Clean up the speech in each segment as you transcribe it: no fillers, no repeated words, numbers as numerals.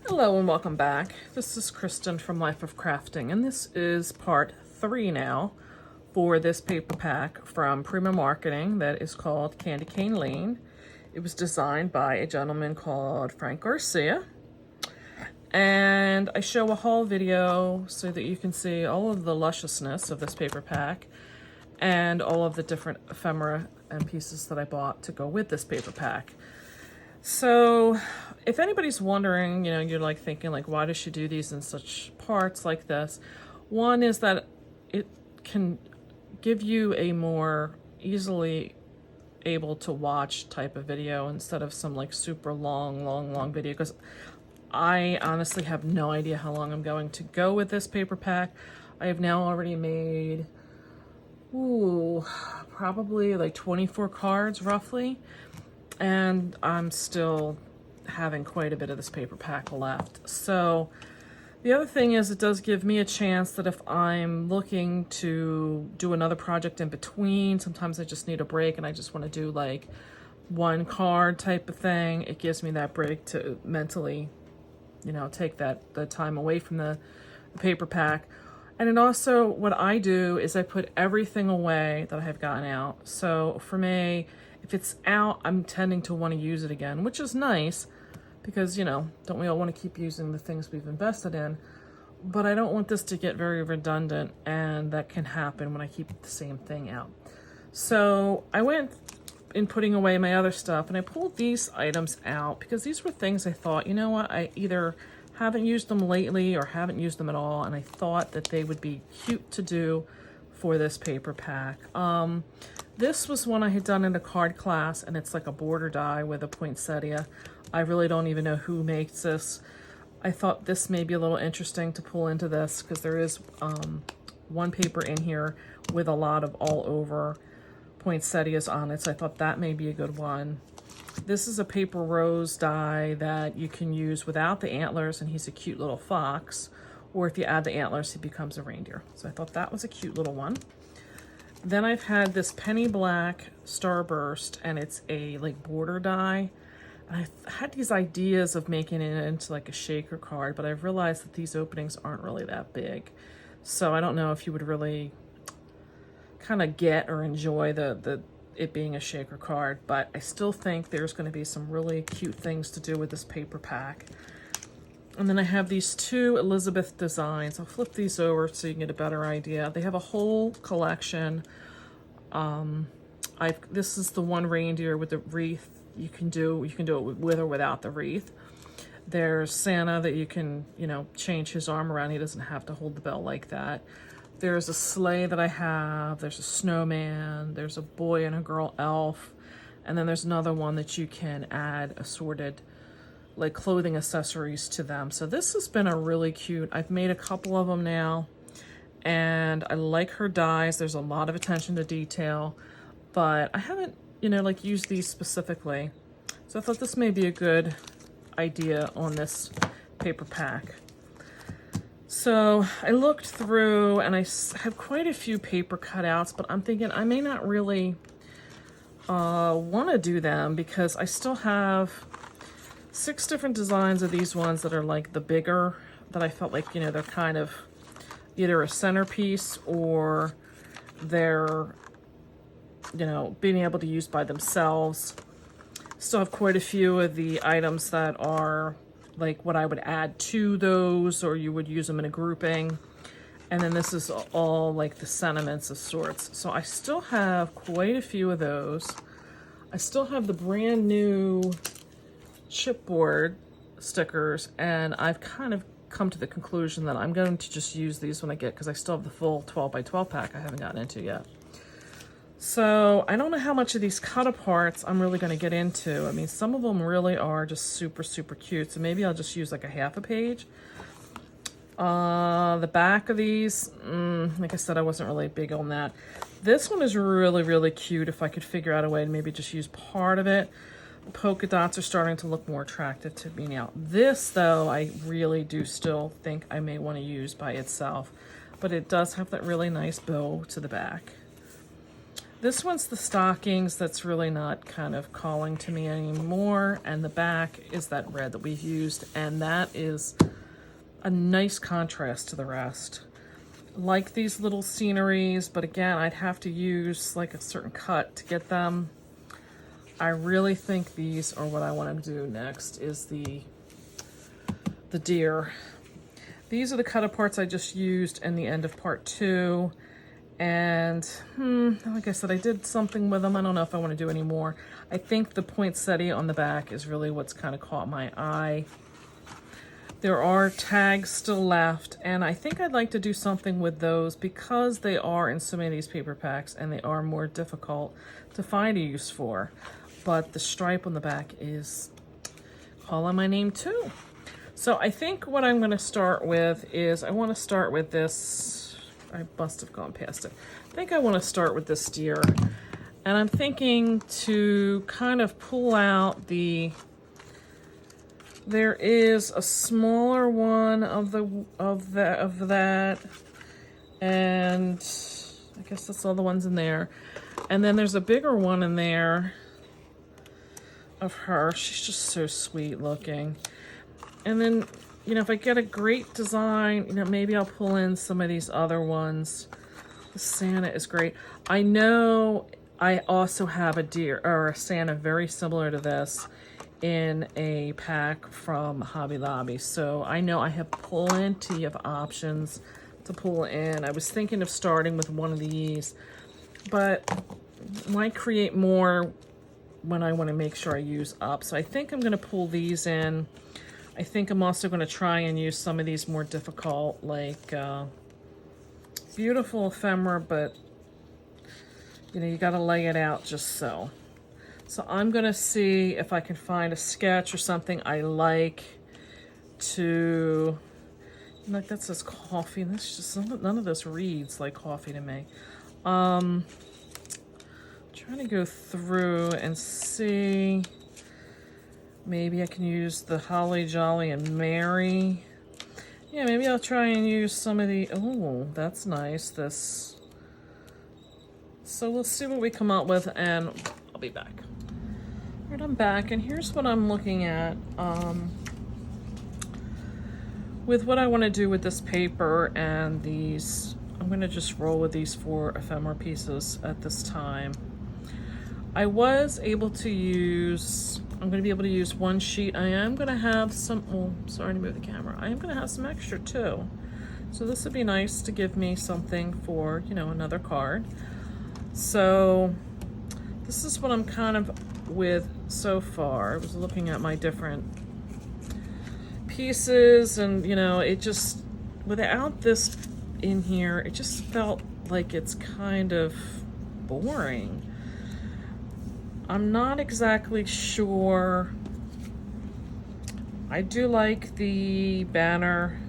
Hello and welcome back. This is Kristen from Life of Crafting, and this is part 3 now for this paper pack from Prima Marketing that is called Candy Cane Lane. It was designed by a gentleman called Frank Garcia, and I show a haul video so that you can see all of the lusciousness of this paper pack and all of the different ephemera and pieces that I bought to go with this paper pack. So if anybody's wondering, you're like thinking like, why does she do these in such parts like this? One is that it can give you a more easily able to watch type of video instead of some like super long video, because I honestly have no idea how long I'm going to go with this paper pack. I have now already made, probably like 24 cards roughly. And I'm still having quite a bit of this paper pack left. So the other thing is it does give me a chance that if I'm looking to do another project in between, sometimes I just need a break and I just want to do like one card type of thing. It gives me that break to mentally, take the time away from the paper pack. And it also, what I do is I put everything away that I have gotten out. So for me, if it's out, I'm tending to want to use it again, which is nice because, don't we all want to keep using the things we've invested in? But I don't want this to get very redundant, and that can happen when I keep the same thing out. So I went in putting away my other stuff, and I pulled these items out because these were things I thought, I either haven't used them lately or haven't used them at all, and I thought that they would be cute to do for this paper pack. This was one I had done in a card class, and it's like a border die with a poinsettia. I really don't even know who makes this. I thought this may be a little interesting to pull into this because there is one paper in here with a lot of all over poinsettias on it, so I thought that may be a good one. This is a paper rose die that you can use without the antlers, and he's a cute little fox, or if you add the antlers, he becomes a reindeer. So I thought that was a cute little one. Then I've had this penny black starburst, and it's a like border die. And I had these ideas of making it into like a shaker card, but I've realized that these openings aren't really that big. So I don't know if you would really kind of get or enjoy it being a shaker card, but I still think there's going to be some really cute things to do with this paper pack. And then I have these two Elizabeth designs. I'll flip these over so you can get a better idea. They have a whole collection. This is the one reindeer with the wreath. You can do it with or without the wreath. There's Santa that you can, change his arm around. He doesn't have to hold the bell like that. There's a sleigh that I have. There's a snowman. There's a boy and a girl elf. And then there's another one that you can add assorted like clothing accessories to them. So this has been a really cute, I've made a couple of them now, and I like her dies. There's a lot of attention to detail, but I haven't, like used these specifically. So I thought this may be a good idea on this paper pack. So I looked through and I have quite a few paper cutouts, but I'm thinking I may not really want to do them because I still have 6 different designs of these ones that are like the bigger, that I felt like, they're kind of either a centerpiece or they're, being able to use by themselves. Still have quite a few of the items that are like what I would add to those, or you would use them in a grouping. And then this is all like the sentiments of sorts. So I still have quite a few of those. I still have the brand new chipboard stickers, and I've kind of come to the conclusion that I'm going to just use these when I get, because I still have the full 12 by 12 pack I haven't gotten into yet. So I don't know how much of these cut aparts I'm really going to get into. I mean, some of them really are just super cute, so maybe I'll just use like a half a page. The back of these, like I said, I wasn't really big on that. This one is really cute. If I could figure out a way to maybe just use part of it. Polka dots are starting to look more attractive to me now. This, though, I really do still think I may want to use by itself, but it does have that really nice bow to the back. This one's the stockings that's really not kind of calling to me anymore, and the back is that red that we've used, and that is a nice contrast to the rest. Like these little sceneries, but again, I'd have to use like a certain cut to get them. I really think these are what I want to do next, is the deer. These are the cut parts I just used in the end of part 2. And like I said, I did something with them. I don't know if I want to do any more. I think the poinsettia on the back is really what's kind of caught my eye. There are tags still left, and I think I'd like to do something with those because they are in so many of these paper packs and they are more difficult to find a use for. But the stripe on the back is calling my name too. So I think what I'm going to start with is, I want to start with this. I must have gone past it. I think I want to start with this deer, and I'm thinking to kind of pull out the. There is a smaller one of that, and I guess that's all the ones in there, and then there's a bigger one in there of her. She's just so sweet looking, and then. You know, if I get a great design, you know, maybe I'll pull in some of these other ones. The Santa is great. I know I also have a deer or a Santa very similar to this in a pack from Hobby Lobby. So I know I have plenty of options to pull in. I was thinking of starting with one of these, but might create more when I want to make sure I use up. So I think I'm going to pull these in. I think I'm also going to try and use some of these more difficult, like beautiful ephemera, but you know, you got to lay it out just so. So I'm going to see if I can find a sketch or something I like to, like that says coffee, and this just, none of this reads like coffee to me. Trying to go through and see. Maybe I can use the Holly, Jolly, and Mary. Yeah, maybe I'll try and use some of the, oh, that's nice, this. So let's see what we come up with, and I'll be back. All right, I'm back, and here's what I'm looking at with what I want to do with this paper and these. I'm going to just roll with these 4 ephemera pieces at this time. I was able to use, I'm going to be able to use 1 sheet. I am going to have some, oh, sorry to move the camera. I am going to have some extra too. So this would be nice to give me something for, you know, another card. So this is what I'm kind of with so far. I was looking at my different pieces, and, you know, it just, without this in here, it just felt like it's kind of boring. I'm not exactly sure. I do like the banner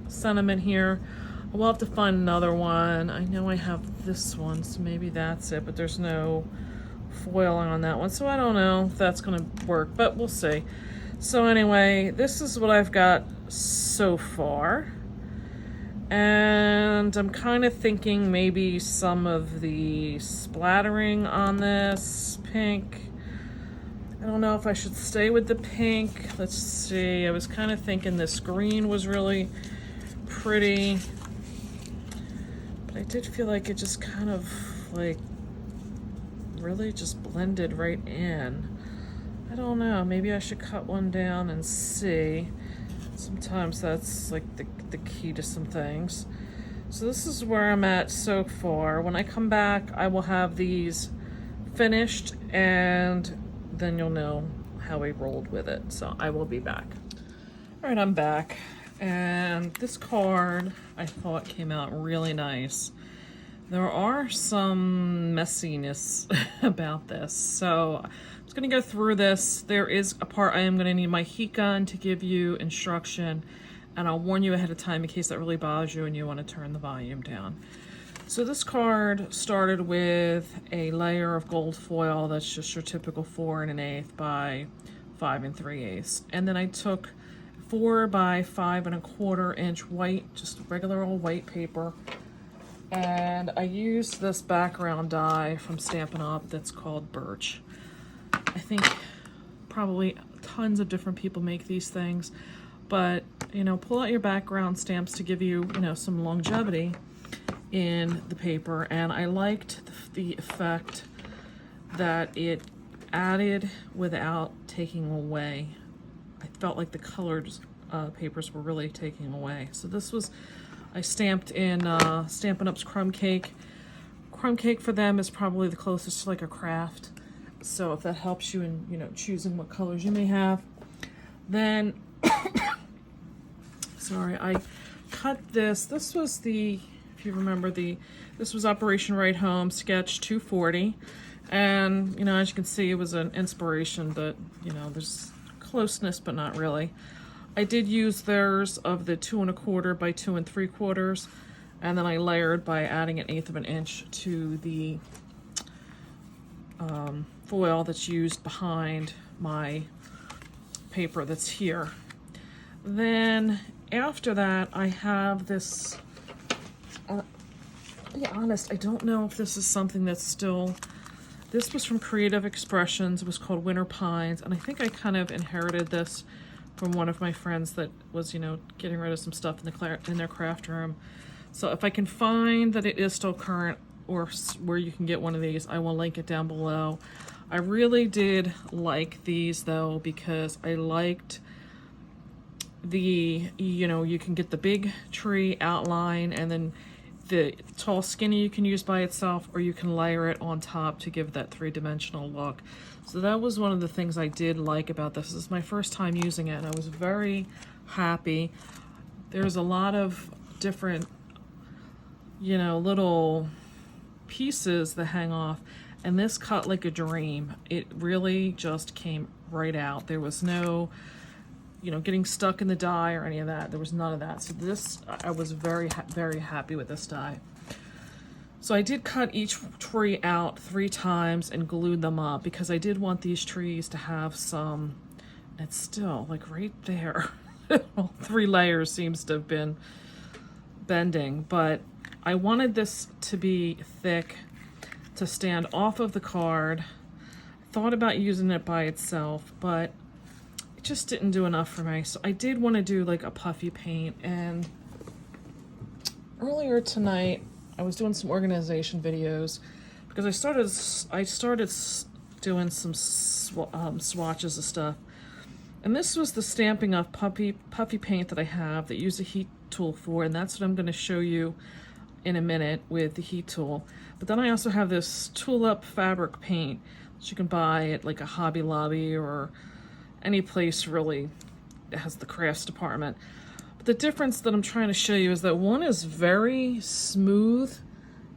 sentiment here. I will have to find another one. I know I have this one, so maybe that's it, but there's no foil on that one, so I don't know if that's gonna work, but we'll see. So anyway, this is what I've got so far. And I'm kind of thinking maybe some of the splattering on this pink. I don't know if I should stay with the pink. Let's see. I was kind of thinking this green was really pretty. But I did feel like it just kind of like really just blended right in. I don't know. Maybe I should cut one down and see. Sometimes that's like the key to some things. So this is where I'm at so far. When I come back, I will have these finished, and then you'll know how I rolled with it. So I will be back. All right, I'm back. And this card I thought came out really nice. There are some messiness about this. So I'm just gonna go through this. There is a part I am gonna need my heat gun to give you instruction, and I'll warn you ahead of time in case that really bothers you and you wanna turn the volume down. So this card started with a layer of gold foil that's just your typical 4 1/8 by 5 3/8. And then I took 4 by 5 1/4 inch white, just regular old white paper, And I used this background die from Stampin' Up! That's called Birch. I think probably tons of different people make these things, but you know, pull out your background stamps to give you, you know, some longevity in the paper. And I liked the effect that it added without taking away. I felt like the colored papers were really taking away. So this was, I stamped in Stampin' Up's Crumb Cake. Crumb Cake for them is probably the closest to like a craft. So if that helps you in, you know, choosing what colors you may have. Then, sorry, I cut this. This was the, if you remember, this was Operation Right Home Sketch 240. And, you know, as you can see, it was an inspiration that, you know, there's closeness, but not really. I did use theirs of the 2 1/4 by 2 3/4, and then I layered by adding 1/8 of an inch to the foil that's used behind my paper that's here. Then after that, I have this, to be honest, I don't know if this is something that's still, this was from Creative Expressions. It was called Winter Pines, and I think I kind of inherited this from one of my friends that was, you know, getting rid of some stuff in their craft room. So if I can find that it is still current or where you can get one of these, I will link it down below. I really did like these though, because I liked the, you know, you can get the big tree outline, and then the tall skinny you can use by itself, or you can layer it on top to give that 3-dimensional look. So that was one of the things I did like about this. This is my first time using it, and I was very happy. There's a lot of different, you know, little pieces that hang off, and this cut like a dream. It really just came right out. There was no, you know, getting stuck in the die or any of that. There was none of that. So this, I was very happy with this die. So I did cut each tree out 3 times and glued them up, because I did want these trees to have some, it's still like right there. Well, 3 layers seems to have been bending, but I wanted this to be thick to stand off of the card. Thought about using it by itself, but it just didn't do enough for me. So I did want to do like a puffy paint, and earlier tonight I was doing some organization videos because I started doing some swatches of stuff, and this was the Stampin' Up puffy paint that I have that I use a heat tool for, and that's what I'm going to show you in a minute with the heat tool. But then I also have this Tulip fabric paint that you can buy at like a Hobby Lobby or any place really that has the crafts department. But the difference that I'm trying to show you is that one is very smooth,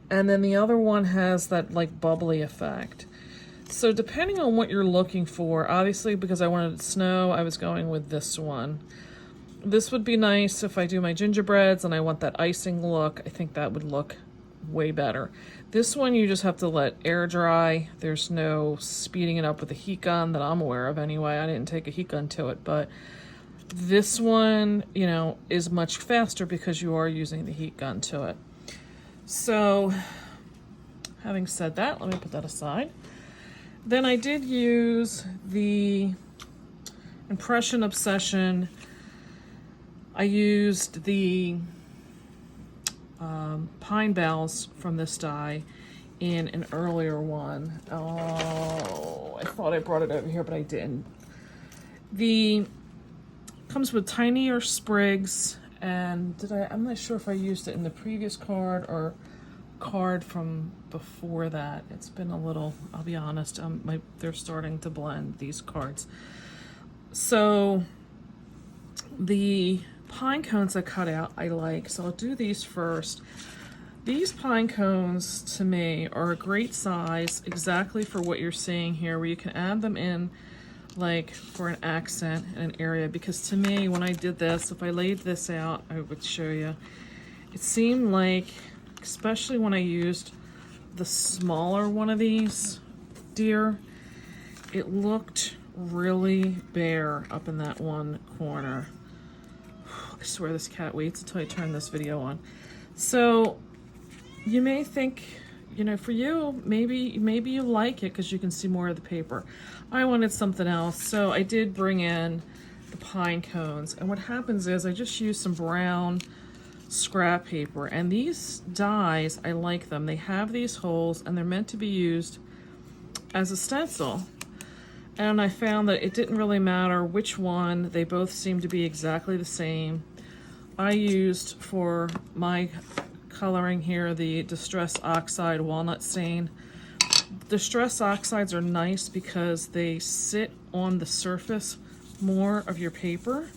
and then the other one has that like bubbly effect. So depending on what you're looking for, obviously because I wanted it to snow, I was going with this one. This would be nice if I do my gingerbreads and I want that icing look. I think that would look way better. This one you just have to let air dry. There's no speeding it up with a heat gun that I'm aware of anyway. I didn't take a heat gun to it, but this one, you know, is much faster because you are using the heat gun to it. So having said that, let me put that aside. Then I did use the Impression Obsession. I used the pine bells from this die in an earlier one. Oh, I thought I brought it over here, but I didn't. Comes with tinier sprigs, and I'm not sure if I used it in the previous card or card from before that. It's been a little, I'll be honest, they're starting to blend, these cards. So the pine cones I cut out I like, so I'll do these first. These pine cones to me are a great size, exactly for what you're seeing here, where you can add them in like for an accent in an area, because to me when I did this, if I laid this out, I would show you, it seemed like, especially when I used the smaller one of these deer, it looked really bare up in that one corner. I swear this cat waits until I turn this video on. So you may think, you know, for you, maybe you like it because you can see more of the paper. I wanted something else, so I did bring in the pine cones. And what happens is I just use some brown scrap paper, and these dies, I like them. They have these holes and they're meant to be used as a stencil. And I found that it didn't really matter which one, they both seem to be exactly the same. I used for my coloring here the Distress Oxide Walnut Stain. Distress Oxides are nice because they sit on the surface more of your paper,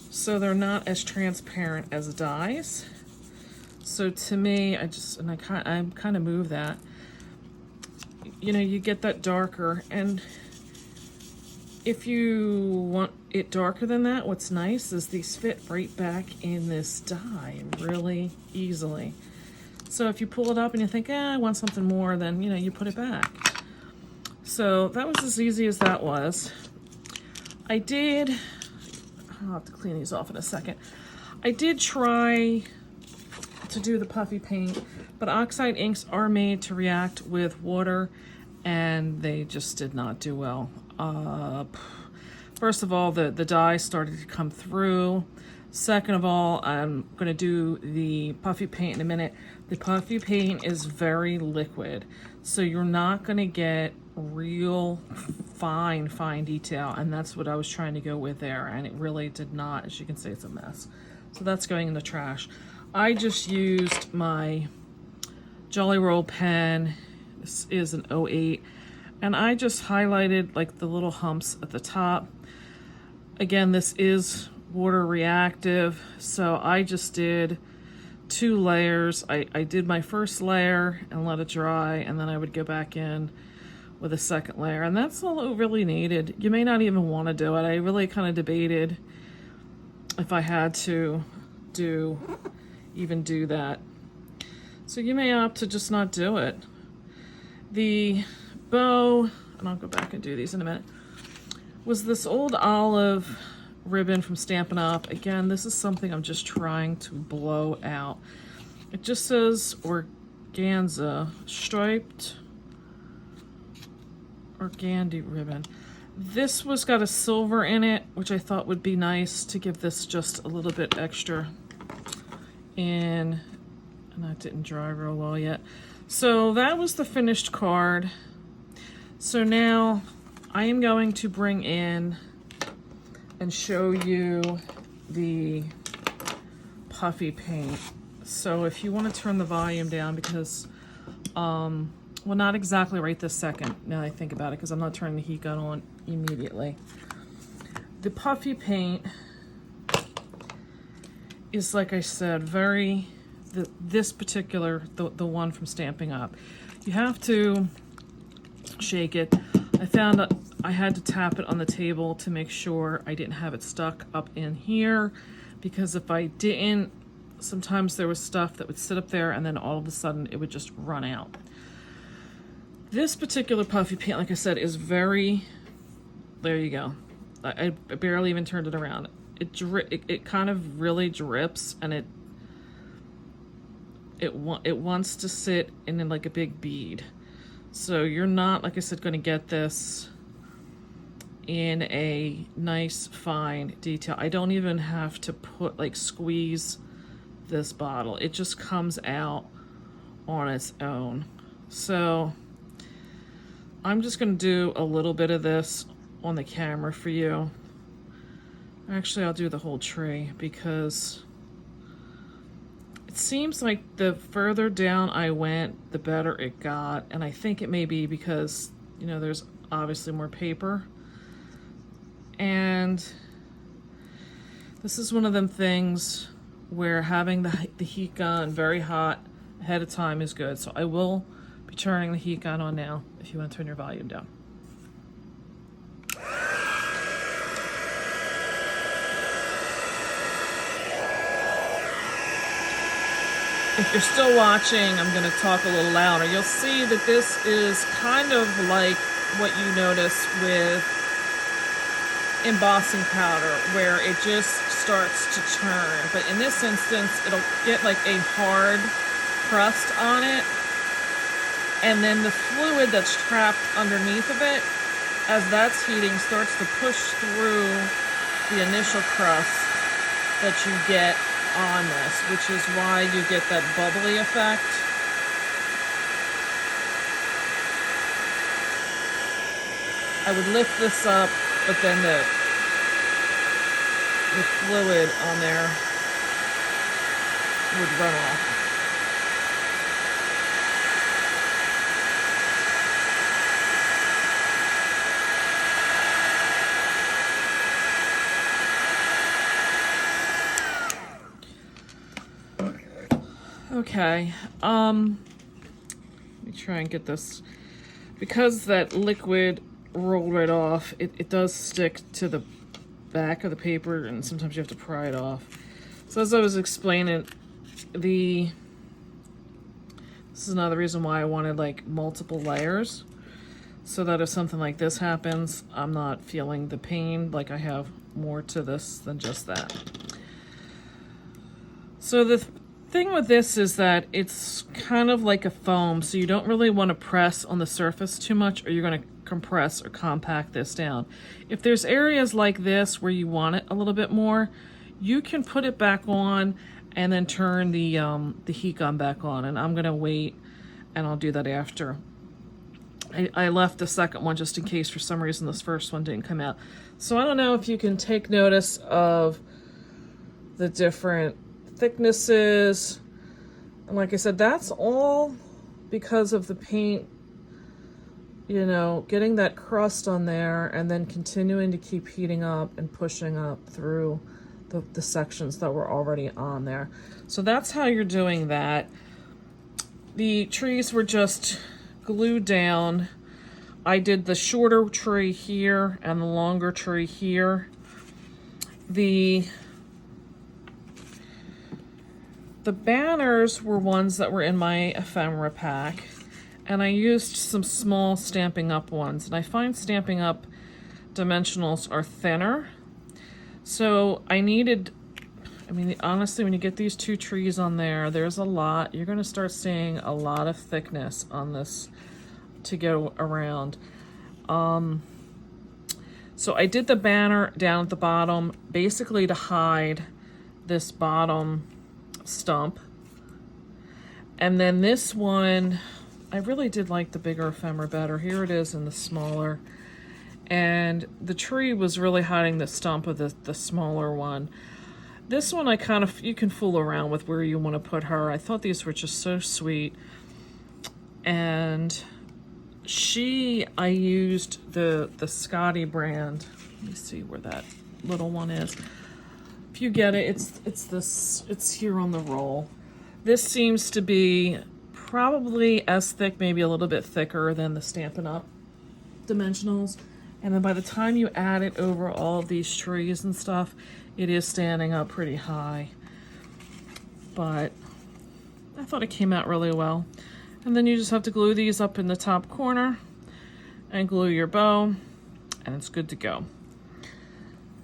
so they're not as transparent as dyes. So to me, I kind of move that. You know, you get that darker, and if you want it darker than that, what's nice is these fit right back in this die really easily. So if you pull it up and you think, I want something more, then, you know, you put it back. So that was as easy as that was. I'll have to clean these off in a second. I did try to do the puffy paint, but oxide inks are made to react with water, and they just did not do well. First of all, the dye started to come through. Second of all, I'm going to do the puffy paint in a minute. The puffy paint is very liquid, so you're not going to get real fine detail, and that's what I was trying to go with there, and it really did not. As you can see, it's a mess. So that's going in the trash. I just used my Jolly Roll pen. This is an 08, and I just highlighted like the little humps at the top. Again, this is water reactive, so I just did 2 layers. I did my first layer and let it dry, and then I would go back in with a second layer, and that's all it really needed. You may not even want to do it. I really kind of debated if I had to even do that. So you may opt to just not do it. The bow, and I'll go back and do these in a minute, was this old olive ribbon from Stampin' Up. Again, this is something I'm just trying to blow out. It just says organza, striped organdy ribbon. This was got a silver in it, which I thought would be nice to give this just a little bit extra in, and that didn't dry real well yet. So that was the finished card. So now I am going to bring in and show you the puffy paint. So if you want to turn the volume down, because well, not exactly right this second, now I think about it, because I'm not turning the heat gun on immediately. The puffy paint is, like I said, this particular, the one from Stampin' Up. You have to shake it. I found that I had to tap it on the table to make sure I didn't have it stuck up in here, because if I didn't, sometimes there was stuff that would sit up there and then all of a sudden it would just run out. This particular puffy paint, like I said, is very, there you go. I barely even turned it around. It kind of really drips, and it wants to sit in like a big bead. So you're not, like I said, going to get this in a nice fine detail. I don't even have to squeeze this bottle. It just comes out on its own. So I'm just going to do a little bit of this on the camera for you. Actually, I'll do the whole tree, because it seems like the further down I went, the better it got. And I think it may be because, you know, there's obviously more paper. And this is one of them things where having the heat gun very hot ahead of time is good. So I will be turning the heat gun on now if you want to turn your volume down. If you're still watching, I'm going to talk a little louder. You'll see that this is kind of like what you notice with embossing powder, where it just starts to turn. But in this instance, it'll get like a hard crust on it, and then the fluid that's trapped underneath of it, as that's heating, starts to push through the initial crust that you get on this, which is why you get that bubbly effect. I would lift this up, but then the fluid on there would run off. Okay, let me try and get this, because that liquid rolled right off, it does stick to the back of the paper, and sometimes you have to pry it off. So as I was explaining, this is another reason why I wanted like multiple layers, so that if something like this happens, I'm not feeling the pain, like I have more to this than just that. So the thing with this is that it's kind of like a foam, so you don't really want to press on the surface too much, or you're going to compress or compact this down. If there's areas like this where you want it a little bit more, you can put it back on and then turn the heat gun back on, and I'm going to wait and I'll do that after. I left the second one just in case for some reason this first one didn't come out. So I don't know if you can take notice of the different thicknesses, and like I said, that's all because of the paint, you know, getting that crust on there and then continuing to keep heating up and pushing up through the sections that were already on there. So that's how you're doing that. The trees were just glued down. I did the shorter tree here and the longer tree here. The banners were ones that were in my ephemera pack, and I used some small Stampin' Up ones, and I find Stampin' Up dimensionals are thinner. So I needed, I mean, honestly, when you get these two trees on there, there's a lot. You're going to start seeing a lot of thickness on this to go around. So I did the banner down at the bottom, basically to hide this bottom stump. And then this one, I really did like the bigger ephemera better. Here it is in the smaller. And the tree was really hiding the stump of the smaller one. This one I kind of, you can fool around with where you want to put her. I thought these were just so sweet. And I used the Scotty brand. Let me see where that little one is. If you get it, it's here on the roll. This seems to be probably as thick, maybe a little bit thicker than the Stampin' Up dimensionals. And then by the time you add it over all of these trees and stuff, it is standing up pretty high. But I thought it came out really well. And then you just have to glue these up in the top corner and glue your bow, and it's good to go.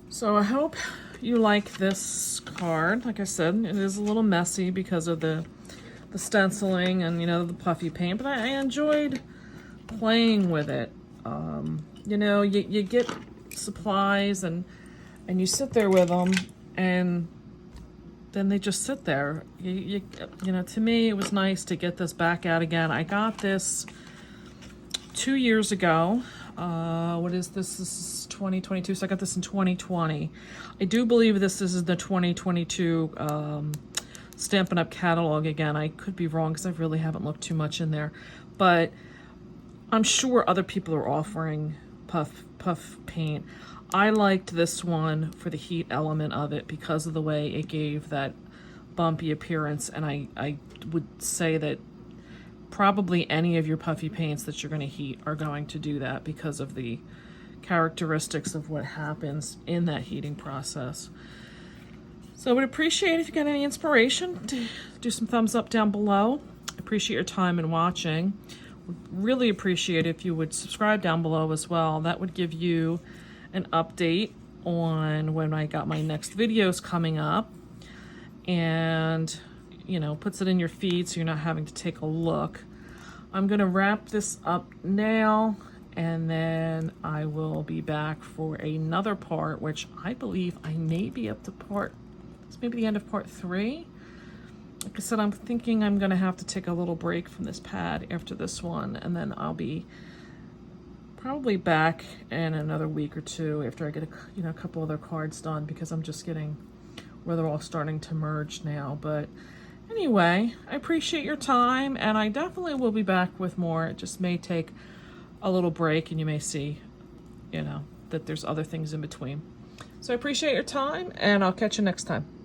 So I hope you like this card. Like I said, it is a little messy because of the stenciling and, you know, the puffy paint, but I enjoyed playing with it. You know, you get supplies and you sit there with them, and then they just sit there. You know, to me, it was nice to get this back out again. I got this 2 years ago. What is this? This is 2022, so I got this in 2020. I do believe this is the 2022 Stampin' Up catalog again. I could be wrong because I really haven't looked too much in there. But I'm sure other people are offering puff paint. I liked this one for the heat element of it because of the way it gave that bumpy appearance, and I would say that probably any of your puffy paints that you're going to heat are going to do that because of the characteristics of what happens in that heating process. So I would appreciate if you got any inspiration to do some thumbs up down below. Appreciate your time and watching. Would really appreciate if you would subscribe down below as well. That would give you an update on when I got my next videos coming up. And you know, puts it in your feed so you're not having to take a look. I'm gonna wrap this up now, and then I will be back for another part, which I believe I may be up to it's maybe the end of part 3. Like I said, I'm thinking I'm gonna have to take a little break from this pad after this one, and then I'll be probably back in another week or 2 after I get a couple other cards done, because I'm just getting where they're all starting to merge now. But anyway, I appreciate your time, and I definitely will be back with more. It just may take a little break, and you may see, you know, that there's other things in between. So I appreciate your time, and I'll catch you next time.